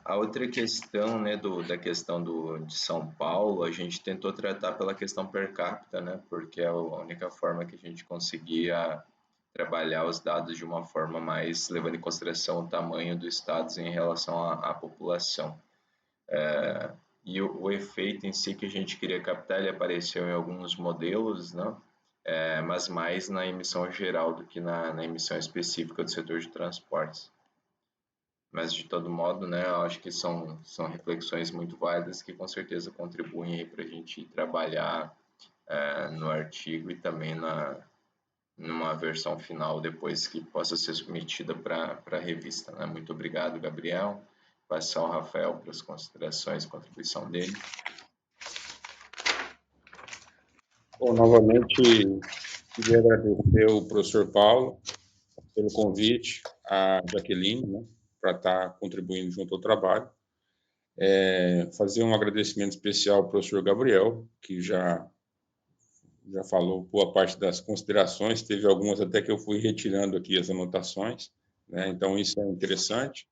A outra questão, né, da questão de São Paulo, a gente tentou tratar pela questão per capita, né, porque é a única forma que a gente conseguia trabalhar os dados de uma forma mais levando em consideração o tamanho do estado em relação à população. E o efeito em si que a gente queria captar, ele apareceu em alguns modelos, né, mas mais na emissão geral do que na emissão específica do setor de transportes. Mas, de todo modo, né, eu acho que são reflexões muito válidas que, com certeza, contribuem para a gente trabalhar no artigo e também numa versão final depois que possa ser submetida para a revista. Né? Muito obrigado, Gabriel. Passar ao Rafael para as considerações e contribuição dele. Bom, novamente, queria agradecer ao professor Paulo pelo convite, a Jaqueline, né, para estar contribuindo junto ao trabalho. Fazer um agradecimento especial ao professor Gabriel, que já falou boa parte das considerações, teve algumas até que eu fui retirando aqui as anotações, né, então isso é interessante,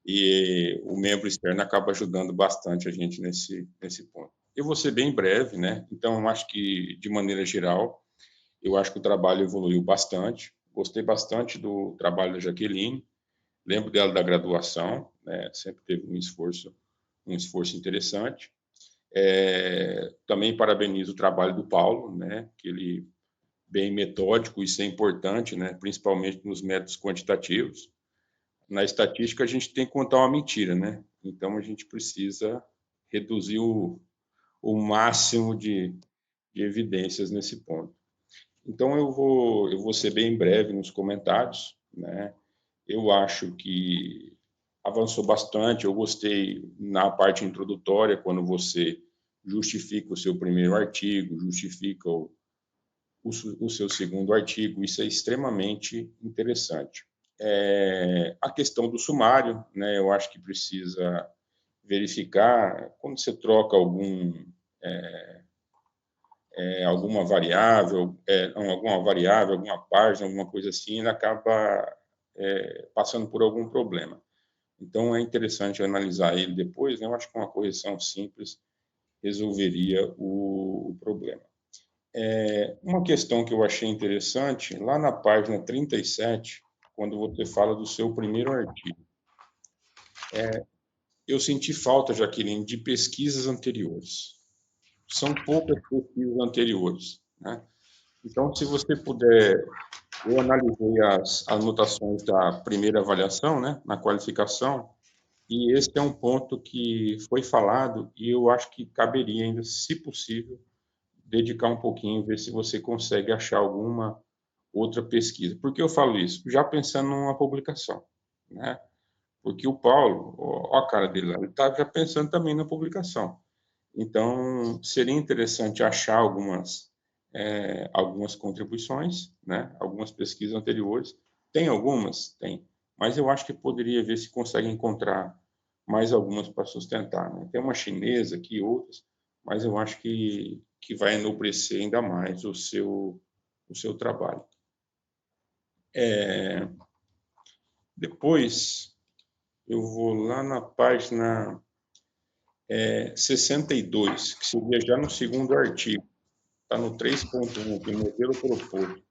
e o membro externo acaba ajudando bastante a gente nesse ponto. Eu vou ser bem breve, né, então eu acho que, de maneira geral, eu acho que o trabalho evoluiu bastante, gostei bastante do trabalho da Jaqueline, lembro dela da graduação, né, sempre teve um esforço interessante. Também parabenizo o trabalho do Paulo, né, que ele bem metódico, isso é importante, né, principalmente nos métodos quantitativos. Na estatística a gente tem que contar uma mentira, né? Então a gente precisa reduzir o máximo de evidências nesse ponto. Então eu vou ser bem breve nos comentários, né? Eu acho que avançou bastante, eu gostei na parte introdutória, quando você justifica o seu primeiro artigo, justifica o seu segundo artigo, isso é extremamente interessante. A questão do sumário, né, eu acho que precisa verificar, quando você troca alguma variável, alguma página, alguma coisa assim, ele acaba passando por algum problema. Então, é interessante analisar ele depois, né? Eu acho que uma correção simples resolveria o problema. Uma questão que eu achei interessante, lá na página 37, quando você fala do seu primeiro artigo, eu senti falta, Jaqueline, de pesquisas anteriores. São poucas pesquisas anteriores, né? Então, se você puder, eu analisei as anotações da primeira avaliação, né, na qualificação, e esse é um ponto que foi falado e eu acho que caberia ainda, se possível, dedicar um pouquinho, ver se você consegue achar alguma outra pesquisa. Por que eu falo isso? Já pensando numa publicação, né? Porque o Paulo, ó a cara dele lá, ele está já pensando também na publicação. Então, seria interessante achar algumas contribuições, né? Algumas pesquisas anteriores. Tem algumas? Tem. Mas eu acho que poderia ver se consegue encontrar mais algumas para sustentar, né? Tem uma chinesa aqui, outras, mas eu acho que vai enobrecer ainda mais o seu trabalho. Depois, eu vou lá na página 62, que seria já no segundo artigo. Está no 3.1, que é o modelo proposto.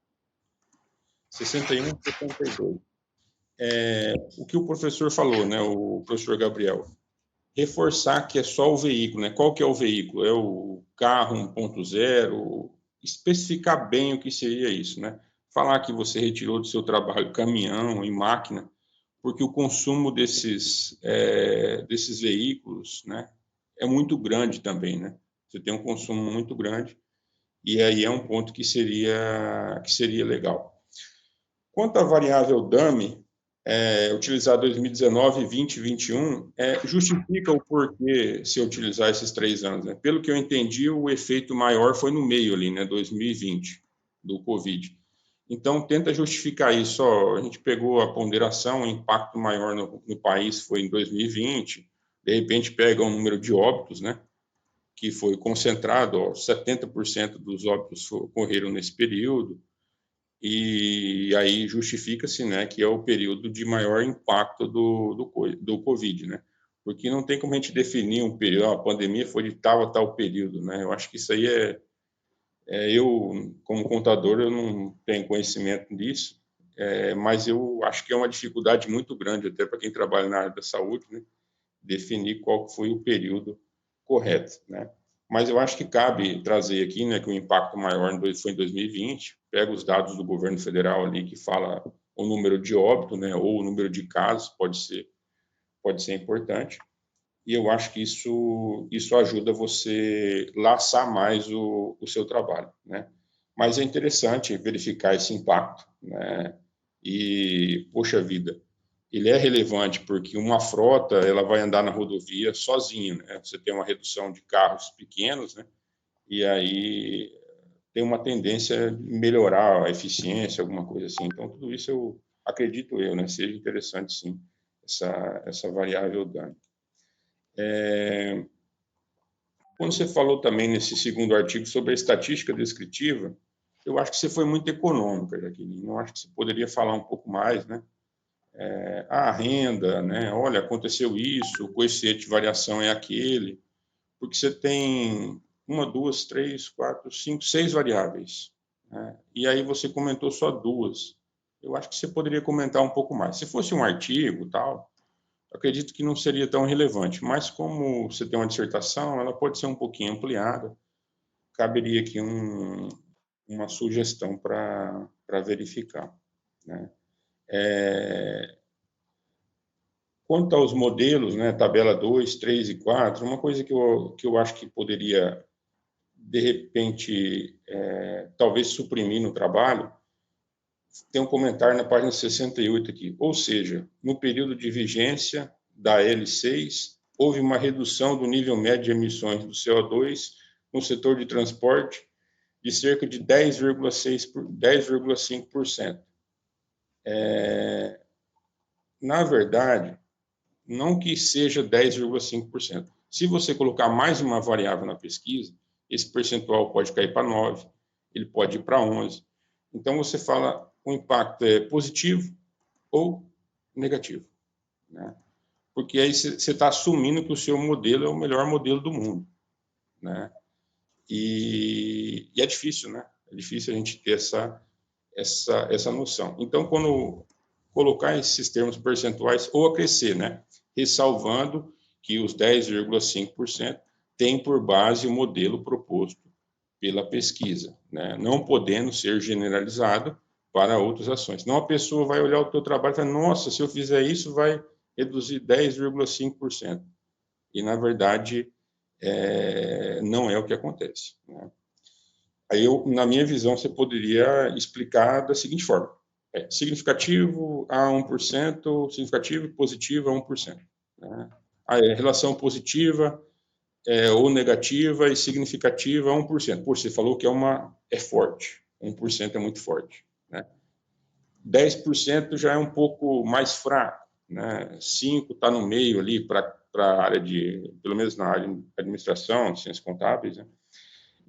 61 e 62. O que o professor falou, né, o professor Gabriel, reforçar que é só o veículo, né? Qual que é o veículo? É o carro 1.0, especificar bem o que seria isso, né? Falar que você retirou do seu trabalho caminhão e máquina, porque o consumo desses veículos, né, é muito grande também, né? Você tem um consumo muito grande e aí é um ponto que seria legal. Quanto à variável dummy, utilizar 2019, 20 e 21, justifica o porquê se utilizar esses 3 anos. Né? Pelo que eu entendi, o efeito maior foi no meio ali, né, 2020, do Covid. Então, tenta justificar isso. Ó, a gente pegou a ponderação, o impacto maior no país foi em 2020, de repente pega um número de óbitos, né, que foi concentrado, ó, 70% dos óbitos ocorreram nesse período, e aí justifica-se, né, que é o período de maior impacto do Covid, né? Porque não tem como a gente definir um período, a pandemia foi de tal a tal período, né? Eu acho que isso aí eu, como contador, eu não tenho conhecimento disso, mas eu acho que é uma dificuldade muito grande, até para quem trabalha na área da saúde, né, definir qual foi o período correto, né? Mas eu acho que cabe trazer aqui, né, que o impacto maior foi em 2020, pega os dados do governo federal ali que fala o número de óbito, né, ou o número de casos, pode ser importante, e eu acho que isso ajuda você laçar mais o seu trabalho, né? Mas é interessante verificar esse impacto, né? E, poxa vida, ele é relevante porque uma frota ela vai andar na rodovia sozinha, né? Você tem uma redução de carros pequenos, né? E aí tem uma tendência a melhorar a eficiência, alguma coisa assim. Então, tudo isso acredito eu, né? Seja interessante, sim, essa variável dano. Quando você falou também nesse segundo artigo sobre a estatística descritiva, eu acho que você foi muito econômica, Jaqueline. Eu acho que você poderia falar um pouco mais, né? A renda, né? Olha, aconteceu isso, o coeficiente de variação é aquele, porque você tem 1, 2, 3, 4, 5, 6 variáveis, né? E aí você comentou só 2. Eu acho que você poderia comentar um pouco mais. Se fosse um artigo, tal, acredito que não seria tão relevante, mas como você tem uma dissertação, ela pode ser um pouquinho ampliada. Caberia aqui uma sugestão para verificar, né? Quanto aos modelos, né, tabela 2, 3 e 4, uma coisa que eu acho que poderia, de repente, talvez suprimir no trabalho, tem um comentário na página 68 aqui. Ou seja, no período de vigência da L6, houve uma redução do nível médio de emissões do CO2 no setor de transporte de cerca de 10,5%. Na verdade, não que seja 10,5%. Se você colocar mais uma variável na pesquisa, esse percentual pode cair para 9%, ele pode ir para 11%. Então, você fala o impacto é positivo ou negativo, né? Porque aí você está assumindo que o seu modelo é o melhor modelo do mundo, né? E é difícil, né? É difícil a gente ter essa noção. Então, quando colocar esses termos percentuais ou acrescer, né? Ressalvando que os 10,5% têm por base o modelo proposto pela pesquisa, né? Não podendo ser generalizado para outras ações. Não, a pessoa vai olhar o teu trabalho e falar, nossa, se eu fizer isso, vai reduzir 10,5%. E, na verdade, não é o que acontece, né? Aí, na minha visão, você poderia explicar da seguinte forma. Significativo a 1%, significativo e positivo a 1%. Né? A relação positiva ou negativa e significativa a 1%. Pô, você falou que é forte. 1% é muito forte, né? 10% já é um pouco mais fraco, né? 5% está no meio ali para a área pelo menos na área de administração, de ciências contábeis, né?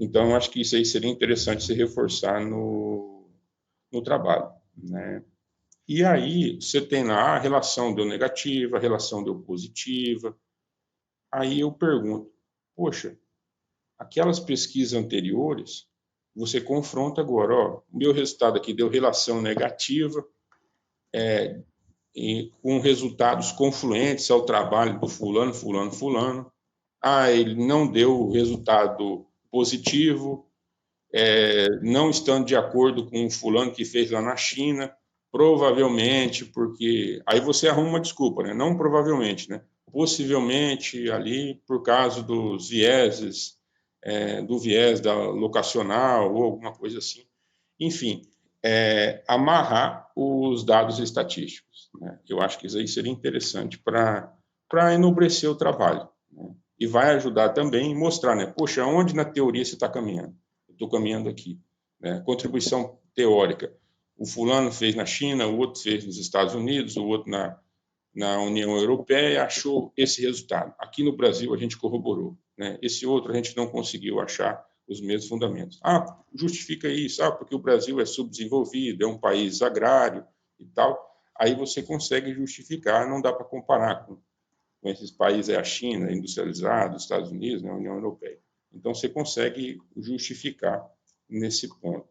Então, eu acho que isso aí seria interessante se reforçar no trabalho, né? E aí, você tem lá a relação deu negativa, a relação deu positiva. Aí eu pergunto, poxa, aquelas pesquisas anteriores, você confronta agora, ó, o meu resultado aqui deu relação negativa, com resultados confluentes ao trabalho do fulano, fulano, fulano. Ele não deu resultado positivo, não estando de acordo com o fulano que fez lá na China, provavelmente, porque aí você arruma uma desculpa, né? Não provavelmente, né? Possivelmente ali por causa dos vieses, do viés da locacional ou alguma coisa assim. Enfim, amarrar os dados estatísticos. né? Eu acho que isso aí seria interessante para enobrecer o trabalho, né? E vai ajudar também a mostrar, né? Poxa, onde na teoria você está caminhando? Eu estou caminhando aqui, né? Contribuição teórica. O fulano fez na China, o outro fez nos Estados Unidos, o outro na União Europeia, achou esse resultado. Aqui no Brasil a gente corroborou, né? Esse outro a gente não conseguiu achar os mesmos fundamentos. Ah, justifica isso, porque o Brasil é subdesenvolvido, é um país agrário e tal. Aí você consegue justificar, não dá para comparar com esses países, a China, industrializada, os Estados Unidos, né, a União Europeia. Então, você consegue justificar nesse ponto.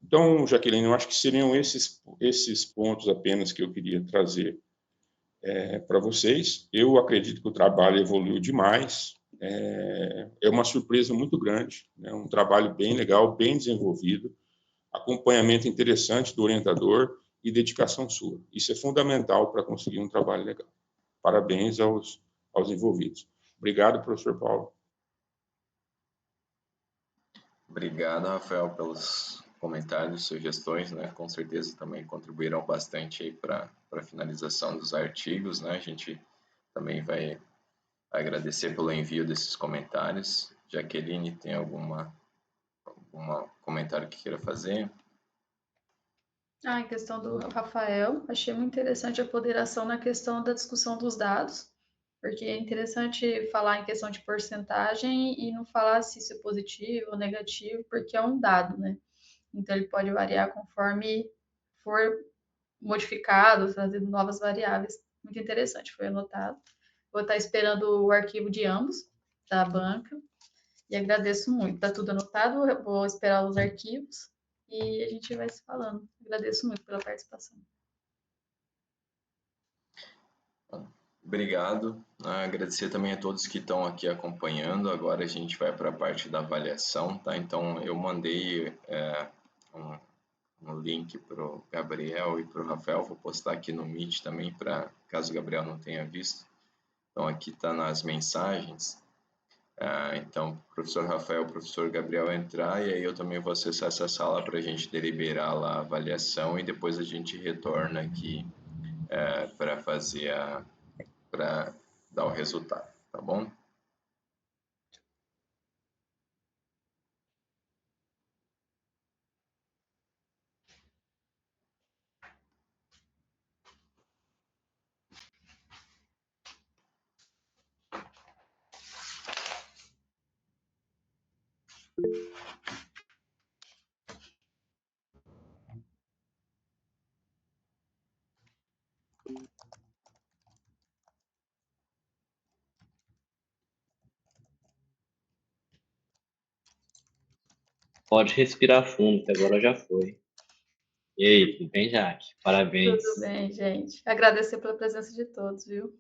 Então, Jaqueline, eu acho que seriam esses pontos apenas que eu queria trazer para vocês. Eu acredito que o trabalho evoluiu demais. É uma surpresa muito grande, né? Um trabalho bem legal, bem desenvolvido, acompanhamento interessante do orientador e dedicação sua. Isso é fundamental para conseguir um trabalho legal. Parabéns aos envolvidos. Obrigado, professor Paulo. Obrigado, Rafael, pelos comentários, sugestões, né? Com certeza também contribuirão bastante aí para a finalização dos artigos, né? A gente também vai agradecer pelo envio desses comentários. Jaqueline, tem algum comentário que queira fazer? Em questão do Rafael, achei muito interessante a ponderação na questão da discussão dos dados, porque é interessante falar em questão de porcentagem e não falar se isso é positivo ou negativo, porque é um dado, né? Então, ele pode variar conforme for modificado, trazendo novas variáveis. Muito interessante, foi anotado. Vou estar esperando o arquivo de ambos, da banca, e agradeço muito. Está tudo anotado, eu vou esperar os arquivos e a gente vai se falando. Agradeço muito pela participação. Obrigado. Agradecer também a todos que estão aqui acompanhando. Agora a gente vai para a parte da avaliação, tá? Então, eu mandei um link para o Gabriel e para o Rafael. Vou postar aqui no Meet também, para caso o Gabriel não tenha visto. Então, aqui está nas mensagens. Então, o professor Rafael e o professor Gabriel entrar, e aí eu também vou acessar essa sala para a gente deliberar lá a avaliação e depois a gente retorna aqui para fazer para dar o resultado, tá bom? Pode respirar fundo, que agora já foi. E aí, tudo bem, Jaque? Parabéns. Tudo bem, gente. Agradecer pela presença de todos, viu?